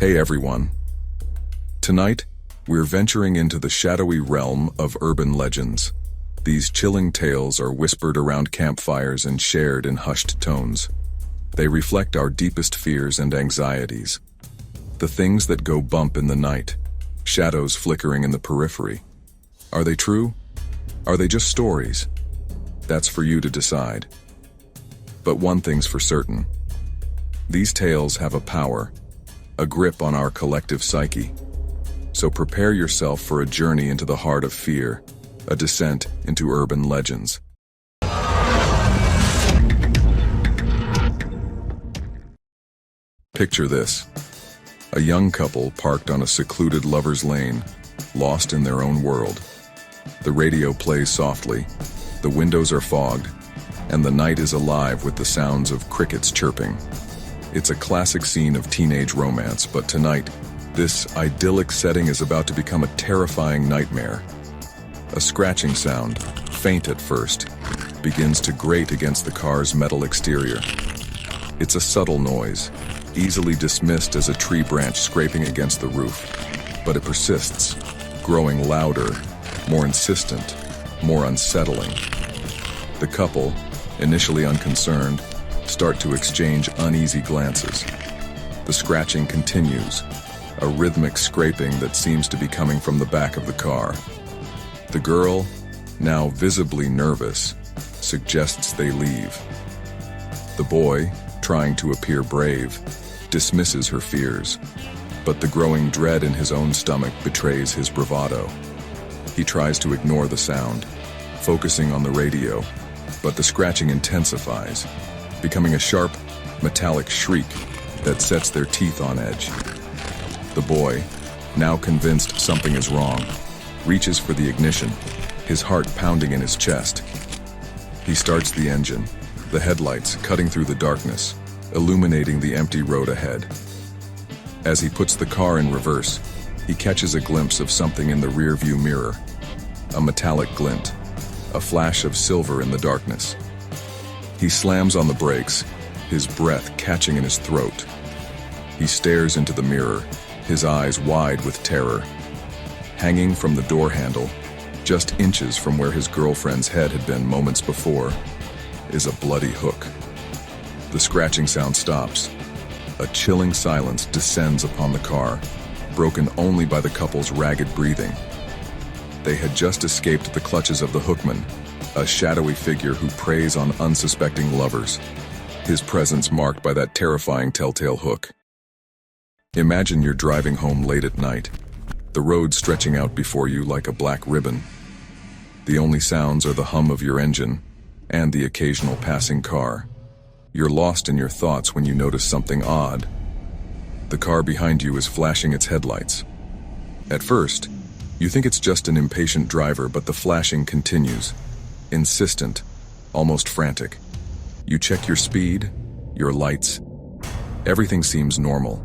Hey everyone. Tonight, we're venturing into the shadowy realm of urban legends. These chilling tales are whispered around campfires and shared in hushed tones. They reflect our deepest fears and anxieties. The things that go bump in the night, shadows flickering in the periphery. Are they true? Are they just stories? That's for you to decide. But one thing's for certain. These tales have a power, a grip on our collective psyche. So prepare yourself for a journey into the heart of fear, a descent into urban legends. Picture this. A young couple parked on a secluded lover's lane, lost in their own world. The radio plays softly, the windows are fogged, and the night is alive with the sounds of crickets chirping. It's a classic scene of teenage romance, but tonight, this idyllic setting is about to become a terrifying nightmare. A scratching sound, faint at first, begins to grate against the car's metal exterior. It's a subtle noise, easily dismissed as a tree branch scraping against the roof, but it persists, growing louder, more insistent, more unsettling. The couple, initially unconcerned, start to exchange uneasy glances. The scratching continues, a rhythmic scraping that seems to be coming from the back of the car. The girl, now visibly nervous, suggests they leave. The boy, trying to appear brave, dismisses her fears, but the growing dread in his own stomach betrays his bravado. He tries to ignore the sound, focusing on the radio, but the scratching intensifies, becoming a sharp, metallic shriek that sets their teeth on edge. The boy, now convinced something is wrong, reaches for the ignition, his heart pounding in his chest. He starts the engine, the headlights cutting through the darkness, illuminating the empty road ahead. As he puts the car in reverse, he catches a glimpse of something in the rearview mirror, a metallic glint, a flash of silver in the darkness. He slams on the brakes, his breath catching in his throat. He stares into the mirror, his eyes wide with terror. Hanging from the door handle, just inches from where his girlfriend's head had been moments before, is a bloody hook. The scratching sound stops. A chilling silence descends upon the car, broken only by the couple's ragged breathing. They had just escaped the clutches of the hookman, a shadowy figure who preys on unsuspecting lovers, his presence marked by that terrifying telltale hook. Imagine you're driving home late at night, the road stretching out before you like a black ribbon. The only sounds are the hum of your engine and the occasional passing car. You're lost in your thoughts when you notice something odd. The car behind you is flashing its headlights. At first, you think it's just an impatient driver, but the flashing continues. Insistent, almost frantic. You check your speed, your lights. Everything seems normal.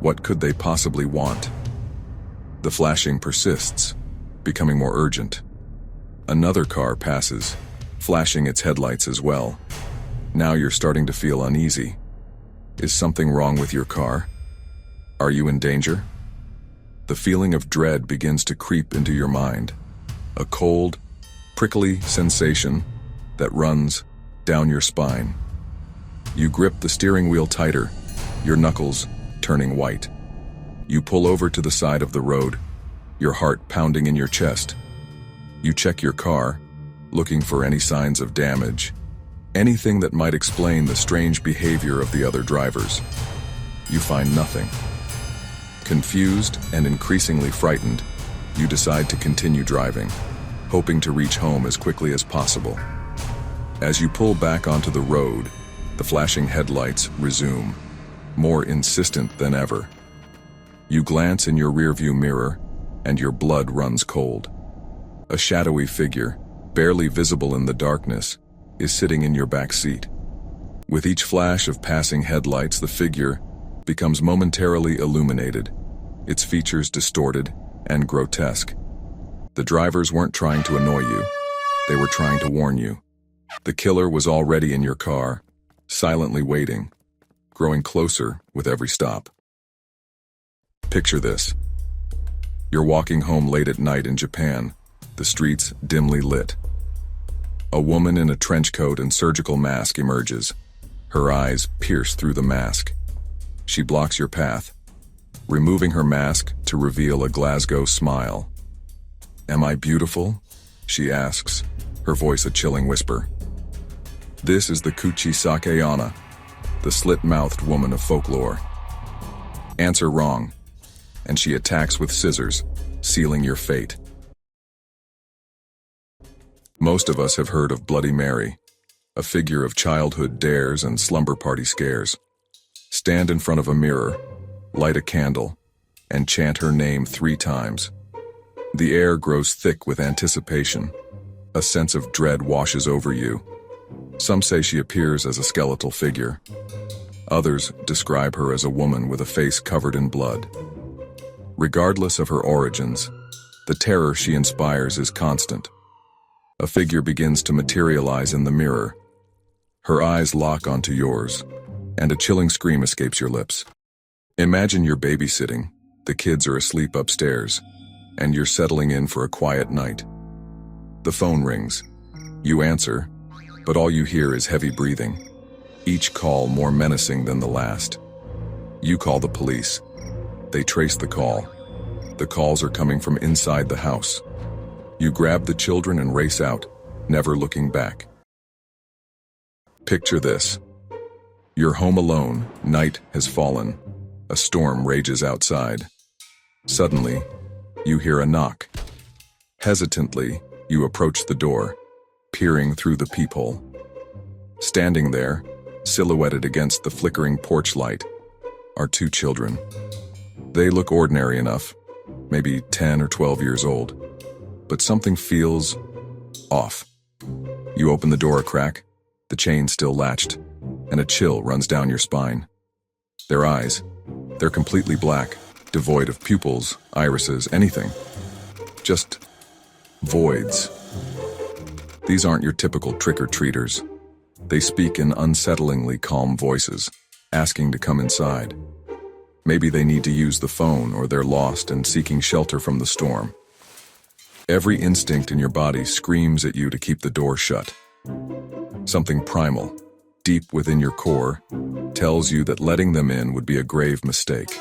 What could they possibly want? The flashing persists, becoming more urgent. Another car passes, flashing its headlights as well. Now you're starting to feel uneasy. Is something wrong with your car? Are you in danger? The feeling of dread begins to creep into your mind. A cold, prickly sensation that runs down your spine. You grip the steering wheel tighter, your knuckles turning white. You pull over to the side of the road, your heart pounding in your chest. You check your car, looking for any signs of damage, anything that might explain the strange behavior of the other drivers. You find nothing. Confused and increasingly frightened, you decide to continue driving, hoping to reach home as quickly as possible. As you pull back onto the road, the flashing headlights resume, more insistent than ever. You glance in your rearview mirror, and your blood runs cold. A shadowy figure, barely visible in the darkness, is sitting in your back seat. With each flash of passing headlights, the figure becomes momentarily illuminated, its features distorted and grotesque. The drivers weren't trying to annoy you. They were trying to warn you. The killer was already in your car, silently waiting, growing closer with every stop. Picture this. You're walking home late at night in Japan, the streets dimly lit. A woman in a trench coat and surgical mask emerges. Her eyes pierce through the mask. She blocks your path, removing her mask to reveal a Glasgow smile. "Am I beautiful?" she asks, her voice a chilling whisper. This is the Kuchisake Onna, the slit-mouthed woman of folklore. Answer wrong, and she attacks with scissors, sealing your fate. Most of us have heard of Bloody Mary, a figure of childhood dares and slumber party scares. Stand in front of a mirror, light a candle, and chant her name 3 times. The air grows thick with anticipation. A sense of dread washes over you. Some say she appears as a skeletal figure. Others describe her as a woman with a face covered in blood. Regardless of her origins, the terror she inspires is constant. A figure begins to materialize in the mirror. Her eyes lock onto yours, and a chilling scream escapes your lips. Imagine you're babysitting, the kids are asleep upstairs, and you're settling in for a quiet night. The phone rings. You answer, but all you hear is heavy breathing, each call more menacing than the last. You call the police. They trace the call. The calls are coming from inside the house. You grab the children and race out, never looking back. Picture this. You're home alone, night has fallen. A storm rages outside. Suddenly, you hear a knock. Hesitantly, you approach the door, peering through the peephole. Standing there, silhouetted against the flickering porch light, are 2 children. They look ordinary enough, maybe 10 or 12 years old, but something feels off. You open the door a crack, the chain still latched, and a chill runs down your spine. Their eyes, they're completely black, devoid of pupils, irises, anything. Just voids. These aren't your typical trick-or-treaters. They speak in unsettlingly calm voices, asking to come inside. Maybe they need to use the phone or they're lost and seeking shelter from the storm. Every instinct in your body screams at you to keep the door shut. Something primal, deep within your core, tells you that letting them in would be a grave mistake.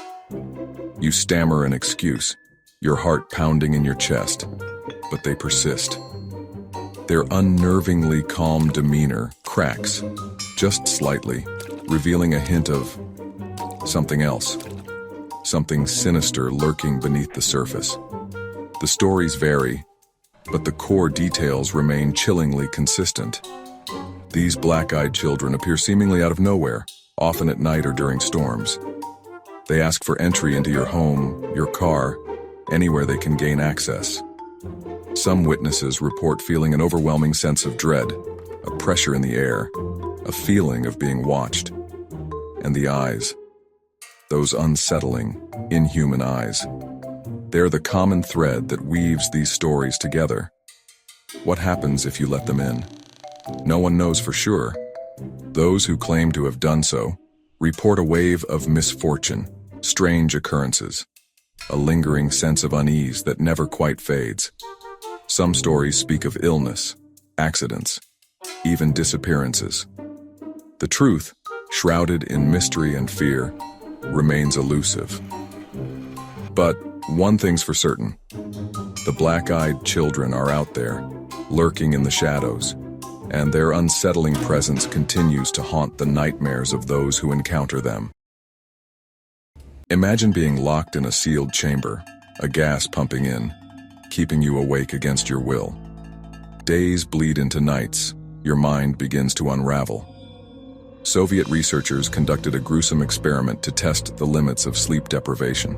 You stammer an excuse, your heart pounding in your chest, but they persist. Their unnervingly calm demeanor cracks, just slightly, revealing a hint of something else, something sinister lurking beneath the surface. The stories vary, but the core details remain chillingly consistent. These black-eyed children appear seemingly out of nowhere, often at night or during storms. They ask for entry into your home, your car, anywhere they can gain access. Some witnesses report feeling an overwhelming sense of dread, a pressure in the air, a feeling of being watched. And the eyes, those unsettling, inhuman eyes, they're the common thread that weaves these stories together. What happens if you let them in? No one knows for sure. Those who claim to have done so report a wave of misfortune, strange occurrences, a lingering sense of unease that never quite fades. Some stories speak of illness, accidents, even disappearances. The truth, shrouded in mystery and fear, remains elusive. But one thing's for certain. The black-eyed children are out there, lurking in the shadows, and their unsettling presence continues to haunt the nightmares of those who encounter them. Imagine being locked in a sealed chamber, a gas pumping in, keeping you awake against your will. Days bleed into nights, your mind begins to unravel. Soviet researchers conducted a gruesome experiment to test the limits of sleep deprivation.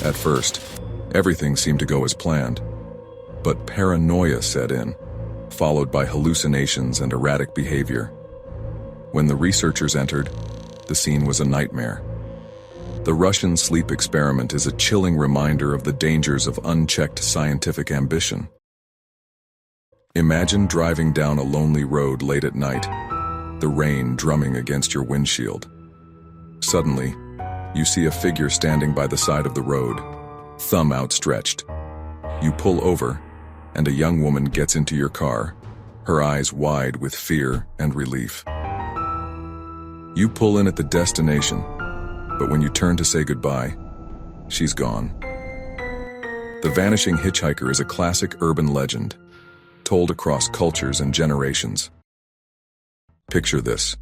At first, everything seemed to go as planned, but paranoia set in, followed by hallucinations and erratic behavior. When the researchers entered, the scene was a nightmare. The Russian sleep experiment is a chilling reminder of the dangers of unchecked scientific ambition. Imagine driving down a lonely road late at night, the rain drumming against your windshield. Suddenly, You see a figure standing by the side of the road, thumb outstretched. You pull over, and a young woman gets into your car, her eyes wide with fear and relief. You pull in at the destination, but when you turn to say goodbye, she's gone. The vanishing hitchhiker is a classic urban legend, told across cultures and generations. Picture this.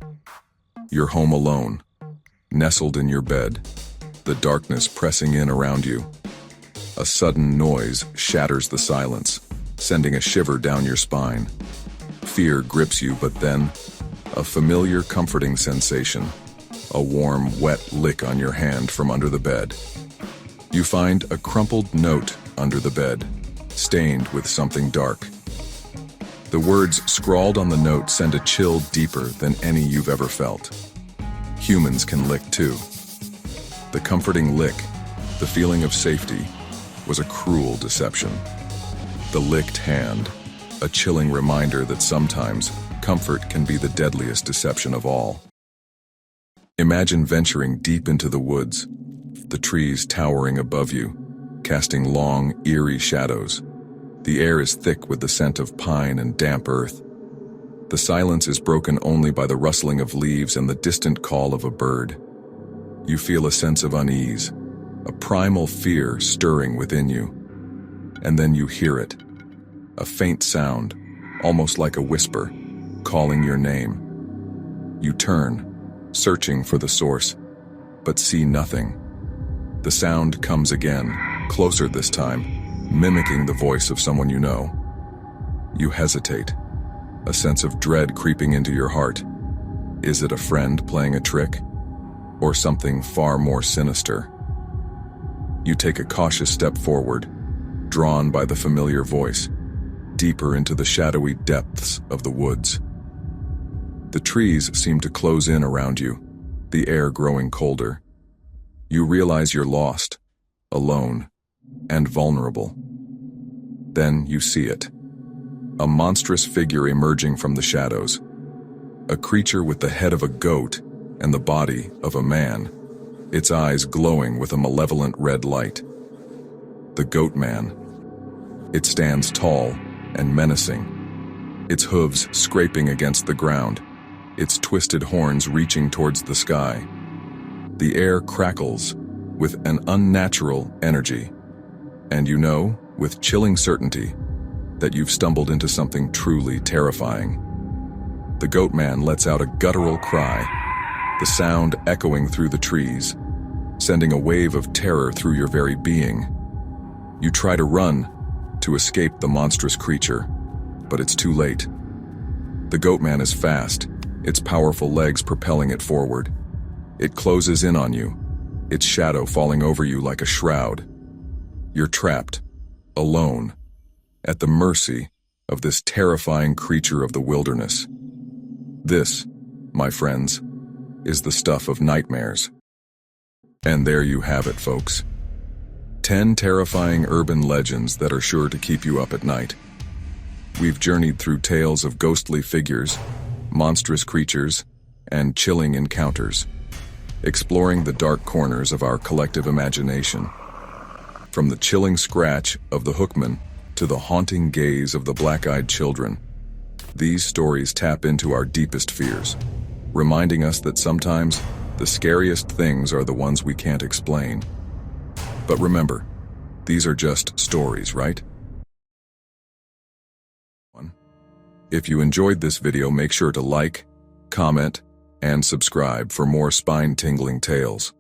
You're home alone, nestled in your bed, the darkness pressing in around you. A sudden noise shatters the silence, sending a shiver down your spine. Fear grips you, but then, a familiar, comforting sensation, a warm, wet lick on your hand from under the bed. You find a crumpled note under the bed, stained with something dark. The words scrawled on the note send a chill deeper than any you've ever felt. Humans can lick too. The comforting lick, the feeling of safety, was a cruel deception. The licked hand, a chilling reminder that sometimes comfort can be the deadliest deception of all. Imagine venturing deep into the woods, the trees towering above you, casting long, eerie shadows. The air is thick with the scent of pine and damp earth. The silence is broken only by the rustling of leaves and the distant call of a bird. You feel a sense of unease, a primal fear stirring within you. And then you hear it, a faint sound, almost like a whisper, calling your name. You turn, searching for the source, but see nothing. The sound comes again, closer this time, mimicking the voice of someone you know. You hesitate, a sense of dread creeping into your heart. Is it a friend playing a trick? Or something far more sinister? You take a cautious step forward, drawn by the familiar voice, deeper into the shadowy depths of the woods. The trees seem to close in around you, the air growing colder. You realize you're lost, alone, and vulnerable. Then you see it. A monstrous figure emerging from the shadows. A creature with the head of a goat and the body of a man, its eyes glowing with a malevolent red light. The goat man. It stands tall and menacing, its hooves scraping against the ground, its twisted horns reaching towards the sky. The air crackles with an unnatural energy, and you know, with chilling certainty, that you've stumbled into something truly terrifying. The goat man lets out a guttural cry, the sound echoing through the trees, sending a wave of terror through your very being. You try to run, to escape the monstrous creature, but it's too late. The goat man is fast, its powerful legs propelling it forward. It closes in on you, its shadow falling over you like a shroud. You're trapped, alone, at the mercy of this terrifying creature of the wilderness. This, my friends, is the stuff of nightmares. And there you have it, folks. 10 terrifying urban legends that are sure to keep you up at night. We've journeyed through tales of ghostly figures, monstrous creatures, and chilling encounters, exploring the dark corners of our collective imagination. From the chilling scratch of the hookman to the haunting gaze of the black-eyed children, these stories tap into our deepest fears, reminding us that sometimes the scariest things are the ones we can't explain. But remember, these are just stories, right? If you enjoyed this video, make sure to like, comment, and subscribe for more spine-tingling tales.